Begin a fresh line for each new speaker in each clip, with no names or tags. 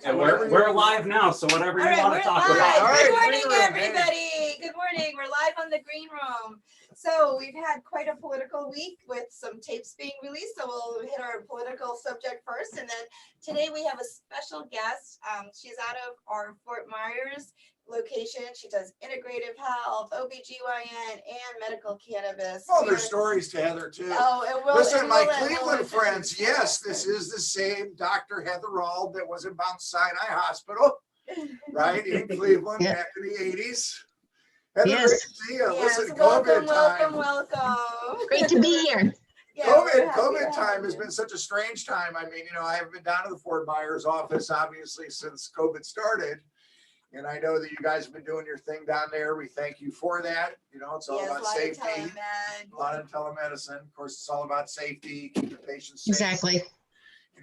And we're live now, so whatever you want to talk about.
All right,
Good morning,
Green Room,
everybody. Good morning. We're live on the Green Room. So we've had quite a political week with some tapes being released. So we'll hit our political subject first. And then today we have a special guest. She's out of our Fort Myers location. She does integrative health, OBGYN, and medical cannabis.
Oh, there's stories to Heather too.
Oh, it will.
Listen, my
it will
Cleveland friends, yes, this is the same Dr. Heather Auld that was in Mount Sinai Hospital, right, in Cleveland back in the 80s. Heather,
Yes.
great to see you.
Yes,
Listen,
welcome,
COVID time.
welcome.
Great to be here.
Yeah, we're happy to
COVID
have
time has
you.
been such a strange time. I mean, I haven't been down to the Fort Myers office, obviously, since COVID started. And I know that you guys have been doing your thing down there. We thank you for that. It's all about safety. A lot of telemedicine. Of course, it's all about safety, keeping patients safe.
Exactly.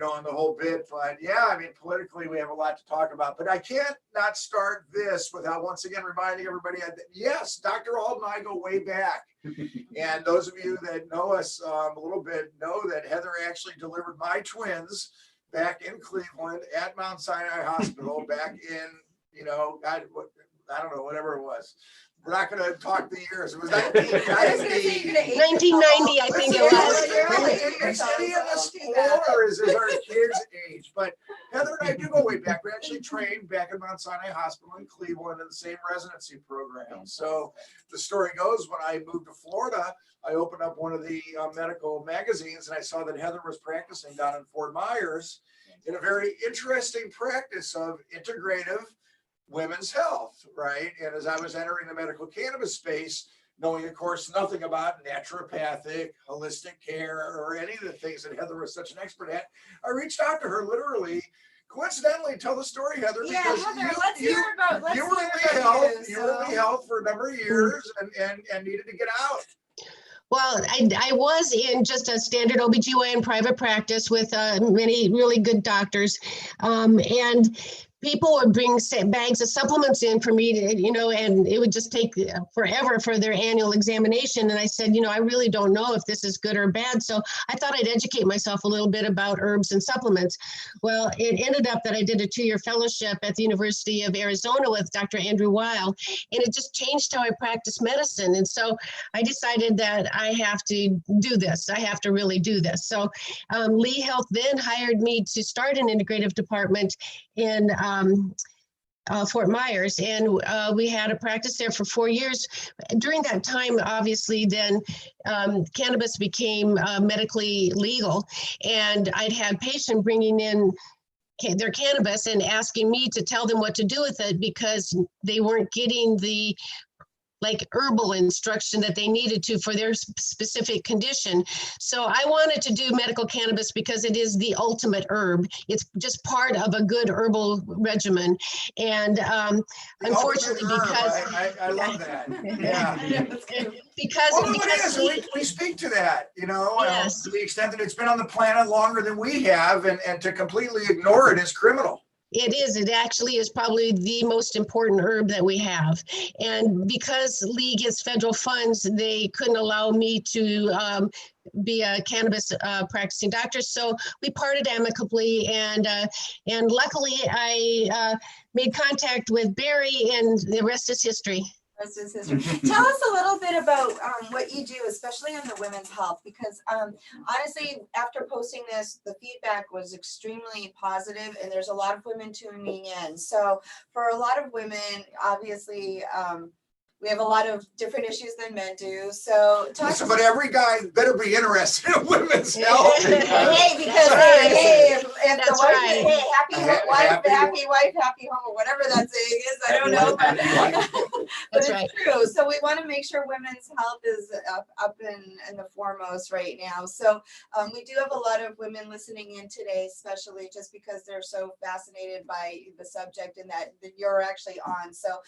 And the whole bit. But yeah, I mean, politically, we have a lot to talk about. But I can't not start this without once again reminding everybody that, yes, Dr. Auld and I go way back. And those of you that know us a little bit know that Heather actually delivered my twins back in Cleveland at Mount Sinai Hospital back in, I don't know, whatever it was. We're not going to talk the years. It was 1990.
1990, I think it was.
It's any of us older is our kids' age. But Heather and I do go way back. We actually trained back at Mount Sinai Hospital in Cleveland in the same residency program. So the story goes, when I moved to Florida, I opened up one of the medical magazines and I saw that Heather was practicing down in Fort Myers in a very interesting practice of integrative women's health, right? And as I was entering the medical cannabis space, knowing, of course, nothing about naturopathic, holistic care, or any of the things that Heather was such an expert at, I reached out to her literally. Coincidentally, tell the story, Heather.
Yeah,
because
Heather, let's hear about
you were in health. You were in health for a number of years and needed to get out.
Well, I was in just a standard OBGYN private practice with many really good doctors. And people would bring bags of supplements in for me to, and it would just take forever for their annual examination. And I said, I really don't know if this is good or bad. So I thought I'd educate myself a little bit about herbs and supplements. Well, it ended up that I did a 2-year fellowship at the University of Arizona with Dr. Andrew Weil, and it just changed how I practice medicine. And so I decided that I have to do this. I have to really do this. So Lee Health then hired me to start an integrative department in Fort Myers, and we had a practice there for 4 years. During that time, obviously, then cannabis became medically legal, and I'd had patients bringing in their cannabis and asking me to tell them what to do with it because they weren't getting the herbal instruction that they needed to for their specific condition. So I wanted to do medical cannabis because it is the ultimate herb. It's just part of a good herbal regimen. And unfortunately, because
I love that. Yeah.
because
we speak to that,
Yes.
to the extent that it's been on the planet longer than we have, and to completely ignore it is criminal.
It is. It actually is probably the most important herb that we have. And because Lee gets federal funds, they couldn't allow me to be a cannabis practicing doctor. So we parted amicably, and luckily I made contact with Barry, and the rest is history.
Tell us a little bit about what you do, especially on the women's health, because honestly, after posting this, the feedback was extremely positive, and there's a lot of women tuning in. So for a lot of women, obviously, we have a lot of different issues than men do. So
but every guy better be interested in women's health.
Hey, because if the wife, hey, happy wife, happy home, or whatever that saying is, I don't know, but
That's
it's
right.
true. So we want to make sure women's health is up in the foremost right now. So we do have a lot of women listening in today, especially just because they're so fascinated by the subject and that you're actually on. So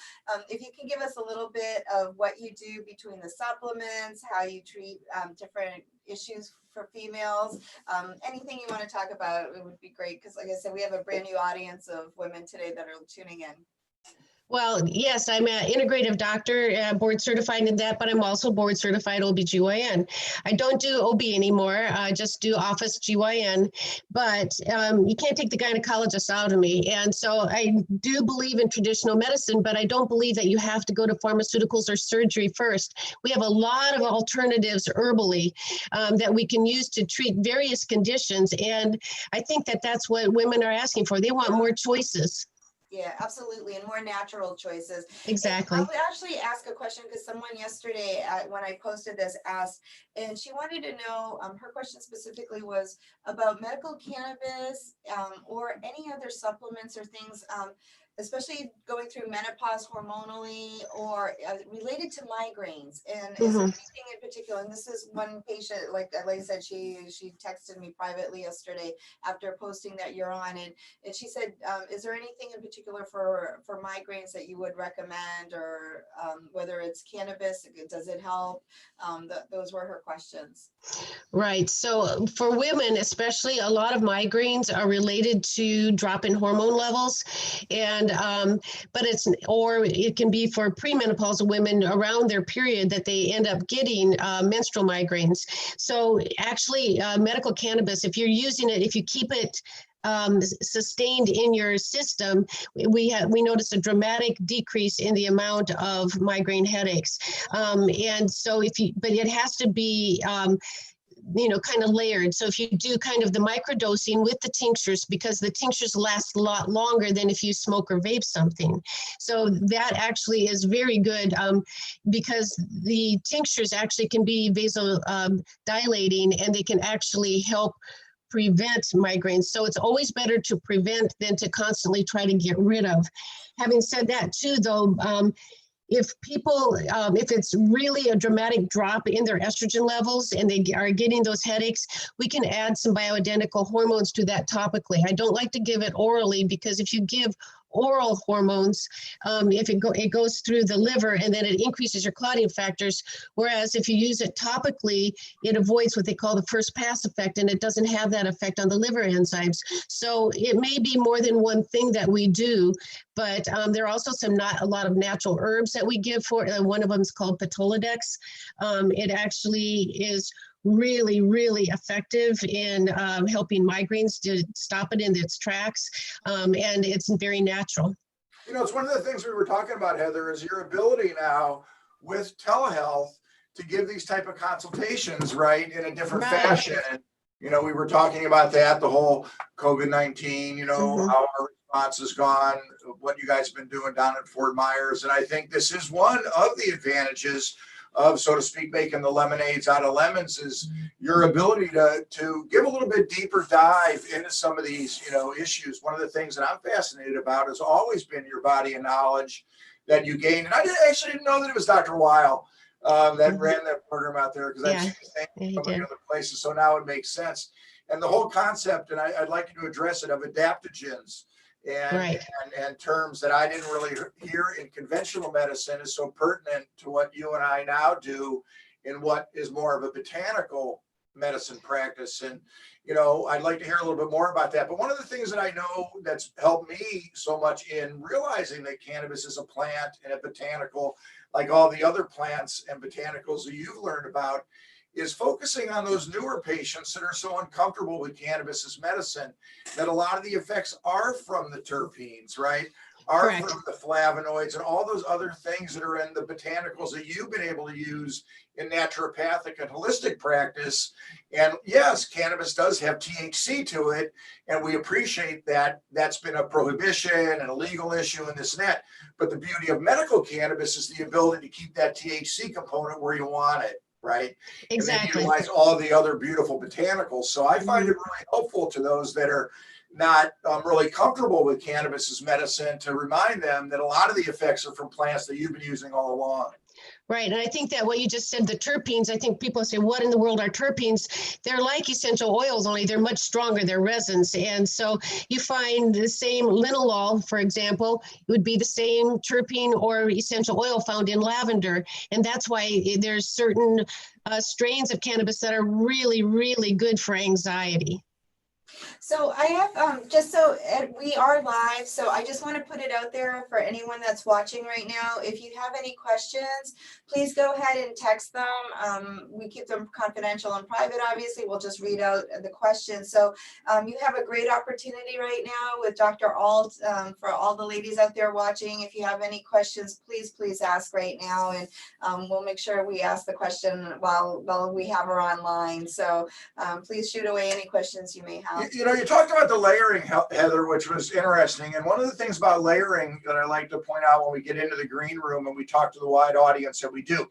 if you can give us a little bit of what you do between the supplements, how you treat different issues for females, anything you want to talk about, it would be great, because like I said, we have a brand new audience of women today that are tuning in.
Well, yes, I'm an integrative doctor, board certified in that, but I'm also board certified OBGYN. I don't do OB anymore. I just do office GYN, but you can't take the gynecologist out of me. And so I do believe in traditional medicine, but I don't believe that you have to go to pharmaceuticals or surgery first. We have a lot of alternatives herbally that we can use to treat various conditions. And I think that that's what women are asking for. They want more choices.
Yeah, absolutely, and more natural choices.
Exactly.
And I'll actually ask a question because someone yesterday when I posted this asked, and she wanted to know, her question specifically was about medical cannabis or any other supplements or things, especially going through menopause hormonally or related to migraines. And is there anything in particular? And this is one patient, like I said, she texted me privately yesterday after posting that you're on, and she said, is there anything in particular for migraines that you would recommend, or whether it's cannabis, does it help? Those were her questions.
Right. So for women, especially, a lot of migraines are related to drop in hormone levels. And, but or it can be for premenopausal women around their period that they end up getting menstrual migraines. So actually, medical cannabis, if you're using it, if you keep it sustained in your system, we notice a dramatic decrease in the amount of migraine headaches. And so but it has to be, kind of layered. So if you do kind of the microdosing with the tinctures, because the tinctures last a lot longer than if you smoke or vape something. So that actually is very good because the tinctures actually can be vasodilating and they can actually help prevent migraines. So it's always better to prevent than to constantly try to get rid of. Having said that too, though, if it's really a dramatic drop in their estrogen levels and they are getting those headaches, we can add some bioidentical hormones to that topically. I don't like to give it orally because if you give oral hormones, if it goes through the liver and then it increases your clotting factors, whereas if you use it topically, it avoids what they call the first pass effect, and it doesn't have that effect on the liver enzymes. So it may be more than one thing that we do, but there are also a lot of natural herbs that we give for. One of them is called Patolodex. It actually is really, really effective in helping migraines to stop it in its tracks. And it's very natural.
You know, it's one of the things we were talking about, Heather, is your ability now with telehealth to give these type of consultations, right, in a different fashion. You know, we were talking about that, the whole COVID-19, how our response has gone, what you guys have been doing down at Fort Myers. And I think this is one of the advantages of, so to speak, making the lemonades out of lemons, is your ability to give a little bit deeper dive into some of these, issues. One of the things that I'm fascinated about has always been your body of knowledge that you gained. And I didn't know that it was Dr. Weil that ran that program out there, because I've seen the same from other places. So now it makes sense. And the whole concept, and I'd like you to address it, of adaptogens. And terms that I didn't really hear in conventional medicine is so pertinent to what you and I now do in what is more of a botanical medicine practice. And, I'd like to hear a little bit more about that. But one of the things that I know that's helped me so much in realizing that cannabis is a plant and a botanical, like all the other plants and botanicals that you've learned about, is focusing on those newer patients that are so uncomfortable with cannabis as medicine, that a lot of the effects are from the terpenes, right? Are
Correct.
From the flavonoids and all those other things that are in the botanicals that you've been able to use in naturopathic and holistic practice. And yes, cannabis does have THC to it, and we appreciate that. That's been a prohibition and a legal issue and this and that. But the beauty of medical cannabis is the ability to keep that THC component where you want it. Right.
Exactly.
And then utilize all the other beautiful botanicals. So I find it really helpful to those that are not really comfortable with cannabis as medicine, to remind them that a lot of the effects are from plants that you've been using all along.
Right. And I think that what you just said, the terpenes, I think people say, what in the world are terpenes? They're like essential oils, only they're much stronger. They're resins. And so you find the same linalool, for example, it would be the same terpene or essential oil found in lavender. And that's why there's certain strains of cannabis that are really, really good for anxiety.
So I have, we are live, so I just want to put it out there for anyone that's watching right now. If you have any questions, please go ahead and text them. We keep them confidential and private, obviously. We'll just read out the questions. So you have a great opportunity right now with Dr. Auld. For all the ladies out there watching, if you have any questions, please ask right now. And we'll make sure we ask the question while we have her online. So please shoot away any questions you may have.
You know, you talked about the layering, Heather, which was interesting. And one of the things about layering that I like to point out when we get into the green room and we talk to the wide audience that we do,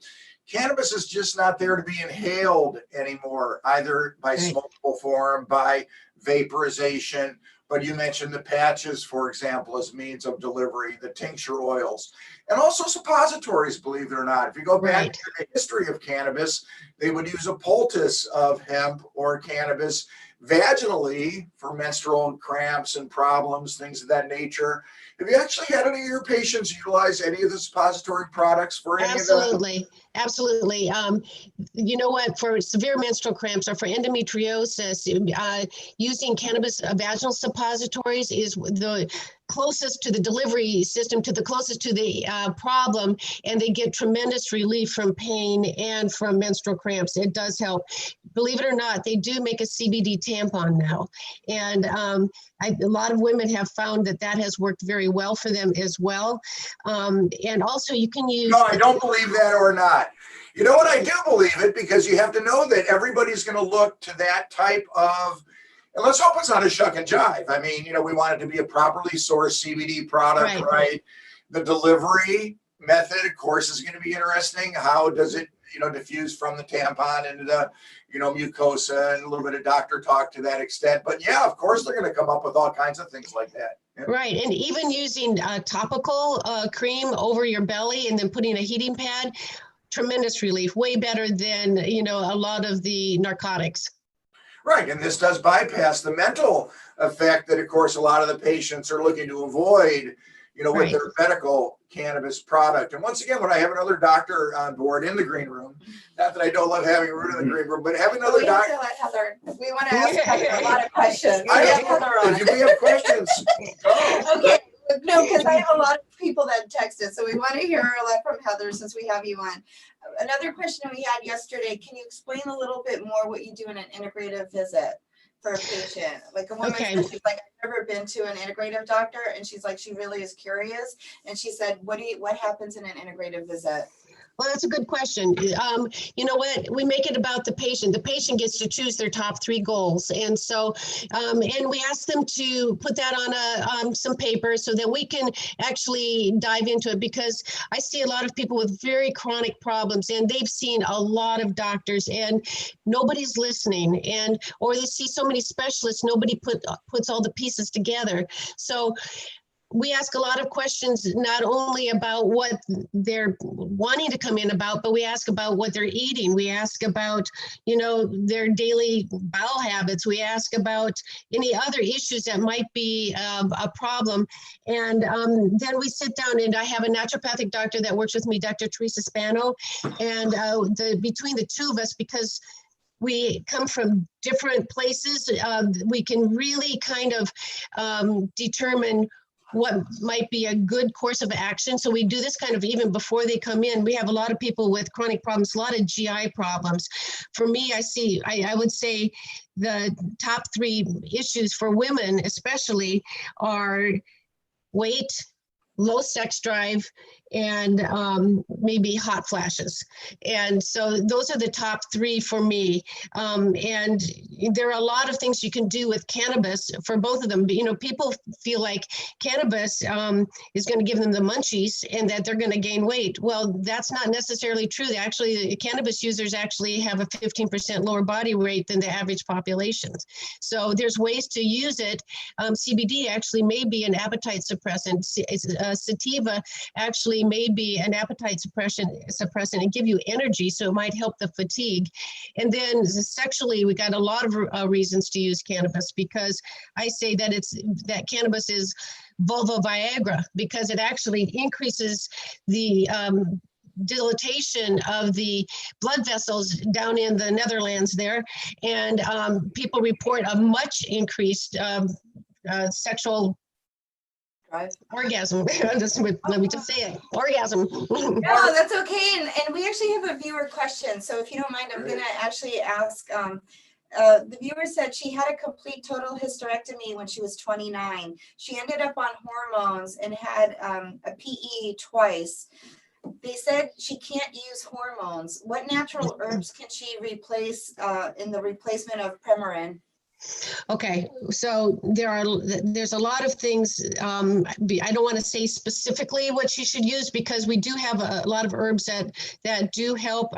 cannabis is just not there to be inhaled anymore, either by smokable form, by vaporization. But you mentioned the patches, for example, as means of delivery, the tincture oils, and also suppositories, believe it or not. If you go back to the history of cannabis, they would use a poultice of hemp or cannabis vaginally for menstrual cramps and problems, things of that nature. Have you actually had any of your patients utilize any of the suppository products for any of that?
Absolutely. You know what, for severe menstrual cramps or for endometriosis, using cannabis vaginal suppositories is the closest to the delivery system, to the closest to the problem, and they get tremendous relief from pain and from menstrual cramps. It does help. Believe it or not, they do make a CBD tampon now. And a lot of women have found that has worked very well for them as well. And also you can use—
No, I don't believe that or not. You know what? I do believe it, because you have to know that everybody's going to look to that type of, and let's hope it's not a shuck and jive. I mean, you know, we want it to be a properly sourced CBD product, right? The delivery method, of course, is going to be interesting. How does it, you know, diffuse from the tampon into the, you know, mucosa, and a little bit of doctor talk to that extent. But yeah, of course, they're going to come up with all kinds of things like that. Yeah.
Right. And even using topical cream over your belly and then putting a heating pad, tremendous relief, way better than, you know, a lot of the narcotics.
Right. And this does bypass the mental effect that, of course, a lot of the patients are looking to avoid, you know, with their medical cannabis product. And once again, when I have another doctor on board in the green room, not that I don't love having Ruta in the green room, but having another doctor.
We want to ask Heather a lot of questions.
I know. If we have questions.
Okay. No, because I have a lot of people that texted, so we want to hear a lot from Heather since we have you on. Another question we had yesterday, can you explain a little bit more what you do in an integrative visit for a patient? Like a woman said, she's like, I've never been to an integrative doctor, and she's like, she really is curious. And she said, what happens in an integrative visit?
Well, that's a good question. You know what? We make it about the patient. The patient gets to choose their top 3 goals. And so, and we ask them to put that on some paper so that we can actually dive into it, because I see a lot of people with very chronic problems, and they've seen a lot of doctors and nobody's listening, or they see so many specialists, nobody puts all the pieces together. So we ask a lot of questions, not only about what they're wanting to come in about, but we ask about what they're eating. We ask about, you know, their daily bowel habits. We ask about any other issues that might be a problem. And then we sit down, and I have a naturopathic doctor that works with me, Dr. Teresa Spano. And between the two of us, because we come from different places, we can really kind of determine what might be a good course of action. So we do this kind of even before they come in. We have a lot of people with chronic problems, a lot of GI problems. For me, I would say the top 3 issues for women especially are weight, low sex drive, and maybe hot flashes. And so those are the top 3 for me. And there are a lot of things you can do with cannabis for both of them. But, you know, people feel like cannabis is going to give them the munchies and that they're going to gain weight. Well, that's not necessarily true. Actually, cannabis users actually have a 15% lower body weight than the average population. So there's ways to use it. CBD actually may be an appetite suppressant. Sativa actually may be an appetite suppressant and give you energy, so it might help the fatigue. And then sexually, we got a lot of reasons to use cannabis, because I say that cannabis is vulva Viagra, because it actually increases the dilatation of the blood vessels down in the Netherlands there. And people report a much increased sexual
Drive.
orgasm. Let me just say it, orgasm.
No, that's okay. And we actually have a viewer question. So if you don't mind, I'm going to actually ask. The viewer said she had a complete total hysterectomy when she was 29. She ended up on hormones and had a PE twice. They said she can't use hormones. What natural herbs can she replace in the replacement of Premarin?
Okay, so there's a lot of things. I don't want to say specifically what she should use because we do have a lot of herbs that do help.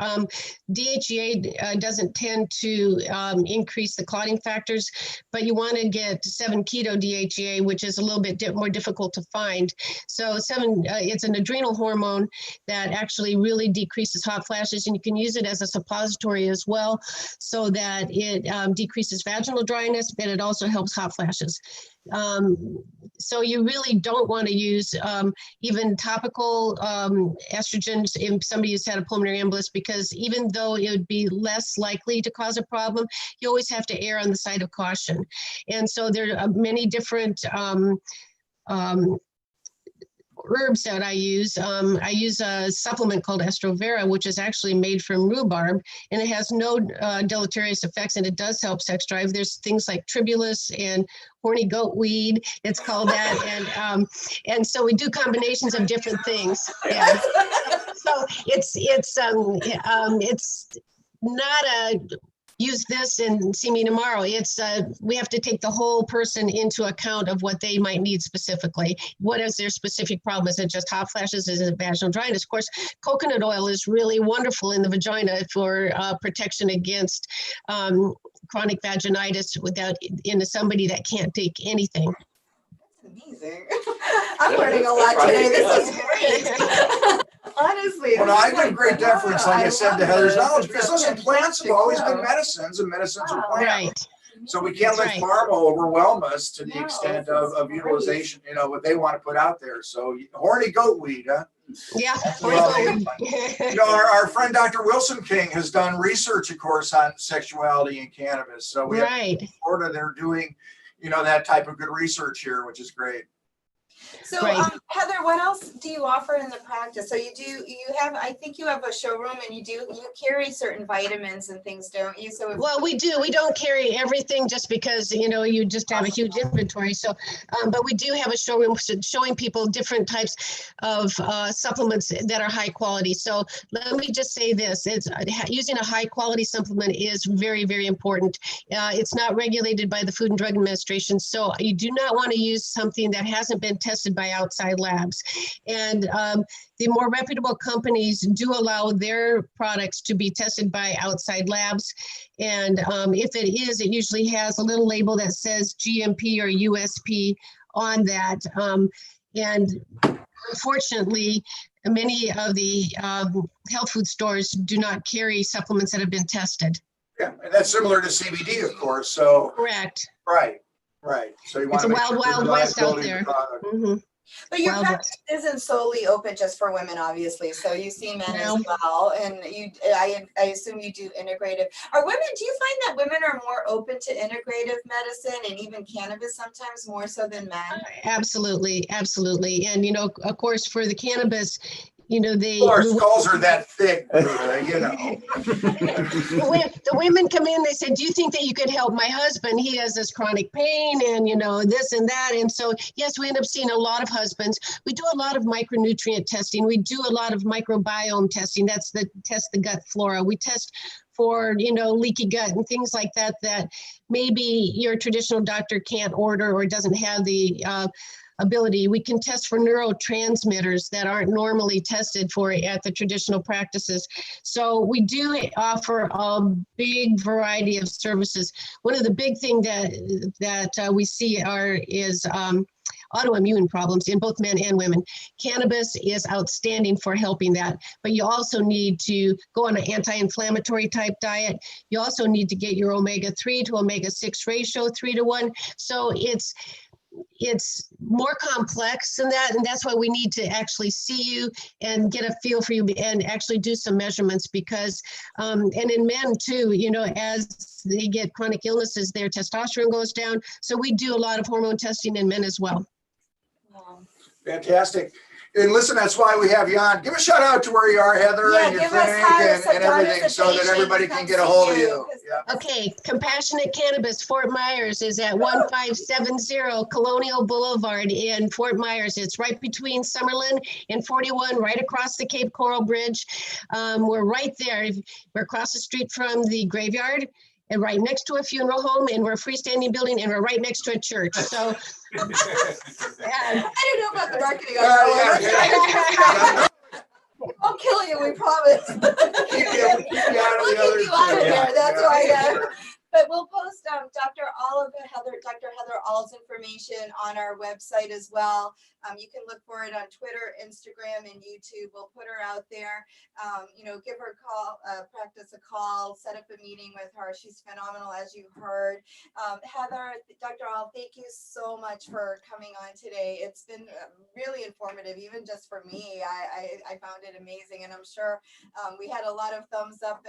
DHEA doesn't tend to increase the clotting factors, but you want to get 7-keto DHEA, which is a little bit more difficult to find. So it's an adrenal hormone that actually really decreases hot flashes, and you can use it as a suppository as well, so that it decreases vaginal dryness, but it also helps hot flashes. So you really don't want to use even topical estrogens if somebody who's had a pulmonary embolus, because even though it would be less likely to cause a problem, you always have to err on the side of caution. And so there are many different herbs that I use. I use a supplement called Estrovera, which is actually made from rhubarb, and it has no deleterious effects, and it does help sex drive. There's things like tribulus and horny goat weed, it's called that, and so we do combinations of different things. Yeah. So it's not a use this and see me tomorrow. It's we have to take the whole person into account of what they might need specifically. What is their specific problem? Is it just hot flashes? Is it vaginal dryness? Of course, coconut oil is really wonderful in the vagina for protection against chronic vaginitis into somebody that can't take anything.
Amazing. I'm learning a lot today. This is great. Honestly.
Well, I give great deference, like I said, to Heather's knowledge, because listen, plants have always been medicines, and medicines are plants.
Right.
So we can't let pharma overwhelm us to the extent of utilization, what they want to put out there. So horny goat weed, huh?
Yeah.
Our friend Dr. Wilson King has done research, of course, on sexuality and cannabis. So we have in Florida, they're doing, that type of good research here, which is great.
So Heather, what else do you offer in the practice? So you have, I think you have a showroom, and you carry certain vitamins and things, don't you? So
well, we do. We don't carry everything just because, you just have a huge inventory. So, but we do have a showroom showing people different types of supplements that are high quality. So let me just say this, using a high quality supplement is very, very important. It's not regulated by the Food and Drug Administration. So you do not want to use something that hasn't been tested by outside labs. And the more reputable companies do allow their products to be tested by outside labs. And if it is, it usually has a little label that says GMP or USP on that. And unfortunately, many of the health food stores do not carry supplements that have been tested.
Yeah, and that's similar to CBD, of course. So
correct.
Right. So you want
it's a wild west out there.
But your practice isn't solely open just for women, obviously. So you see men as well, and I assume you do integrative. Are women? Do you find that women are more open to integrative medicine and even cannabis sometimes more so than men?
Absolutely. And of course, for the cannabis,
of course, calls are that thick,
The women come in, they say, do you think that you could help my husband? He has this chronic pain and, this and that. And so, yes, we end up seeing a lot of husbands. We do a lot of micronutrient testing. We do a lot of microbiome testing. That's the gut flora. We test for, leaky gut and things like that, that maybe your traditional doctor can't order or doesn't have the ability. We can test for neurotransmitters that aren't normally tested for at the traditional practices. So we do offer a big variety of services. One of the big things that we see is autoimmune problems in both men and women. Cannabis is outstanding for helping that, but you also need to go on an anti-inflammatory type diet. You also need to get your omega-3 to omega-6 ratio 3 to 1. So it's more complex than that. And that's why we need to actually see you and get a feel for you and actually do some measurements because, and in men too, you know, as they get chronic illnesses, their testosterone goes down. So we do a lot of hormone testing in men as well.
Fantastic. And listen, that's why we have you on. Give a shout out to where you are, Heather,
Yeah,
and your
give us
clinic
hi so
and everything
Donna's a
so that
patient
everybody
can
can
come
get a
see
hold of
you,
you.
'cause-
Yeah.
Okay, Compassionate Cannabis, Fort Myers is at 1570 Colonial Boulevard in Fort Myers. It's right between Summerlin and 41, right across the Cape Coral Bridge. We're right there. We're across the street from the graveyard and right next to a funeral home, and we're a freestanding building, and we're right next to a church. So,
I don't know about the marketing on
Yeah,
that one.
yeah.
I'll kill you, we promise.
Keep you out of the
We'll
other
keep you out of
two.
there, that's
Yeah,
why.
sure.
But we'll post Dr. Heather Auld's information on our website as well. You can look for it on Twitter, Instagram, and YouTube. We'll put her out there. You know, give her a call, practice a call, set up a meeting with her. She's phenomenal, as you heard. Heather, Dr. Auld, thank you so much for coming on today. It's been really informative, even just for me. I found it amazing, and I'm sure we had a lot of thumbs up.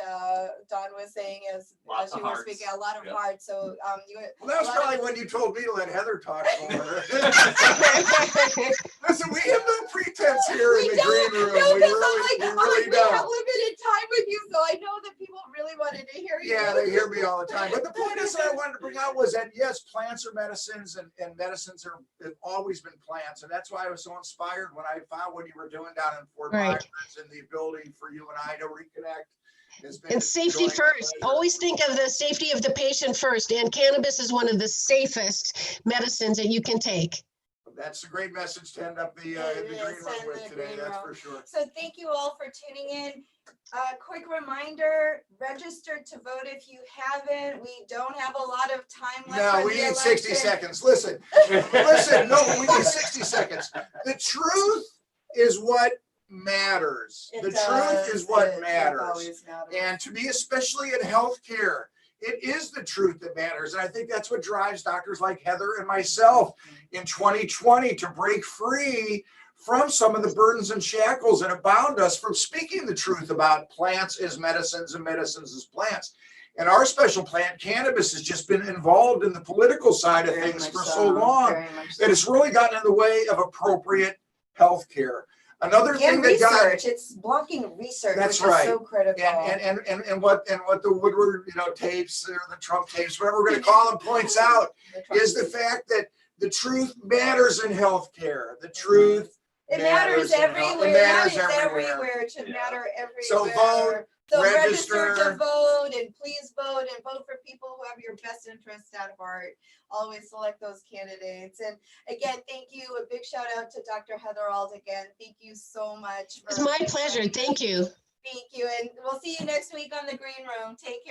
Don was saying as
Lots of
you were
hearts.
speaking, a lot of
Yep.
hearts. So
Well, that was probably when you told me to let Heather talk more. Listen, we have no pretense here in
We
the
don't,
green room.
no,
We
because
really
I'm like, we
don't.
have limited time with you, so I know that people really wanted to hear you.
Yeah, they hear me all the time. But the point is that I wanted to bring out was that yes, plants are medicines and medicines have always been plants. And that's why I was so inspired when I found what you were doing down in Fort
Right.
Myers and the ability for you and I to reconnect. Has been
and
a
safety
joy and
first.
pleasure.
Always think of the safety of the patient first. And cannabis is one of the safest medicines that you can take.
That's a great message to end up the
It
green
is,
room
end
with
the
today,
green
that's
room.
for sure.
So thank you all for tuning in. Quick reminder, register to vote if you haven't. We don't have a lot of time left.
No,
for
we
the
need 60
election.
seconds. Listen, no, we need 60 seconds. The truth is what matters.
It
The
does,
truth is what
it
matters.
always matters.
And to me, especially in healthcare, it is the truth that matters. And I think that's what drives doctors like Heather and myself in 2020 to break free from some of the burdens and shackles that have bound us from speaking the truth about plants as medicines and medicines as plants. And our special plant, cannabis, has just been involved in the political side of
Very
things
much
for so long
very much
that it's really gotten in the way of appropriate health care. Another thing
And
that got
research, it's blocking research,
That's
which
right.
is so critical.
and what the Woodward tapes or the Trump tapes, whatever we're going to call them, points out is the fact that the truth matters in healthcare. The truth
It matters
in health-
everywhere.
It matters
everywhere. It should
Yeah.
matter everywhere.
So vote,
So register
register.
to vote, and please vote for people who have your best interests at heart. Always select those candidates. And again, thank you. A big shout out to Dr. Heather Auld again. Thank you so much.
It's my pleasure. Thank you.
Thank you. And we'll see you next week on the Green Room. Take care.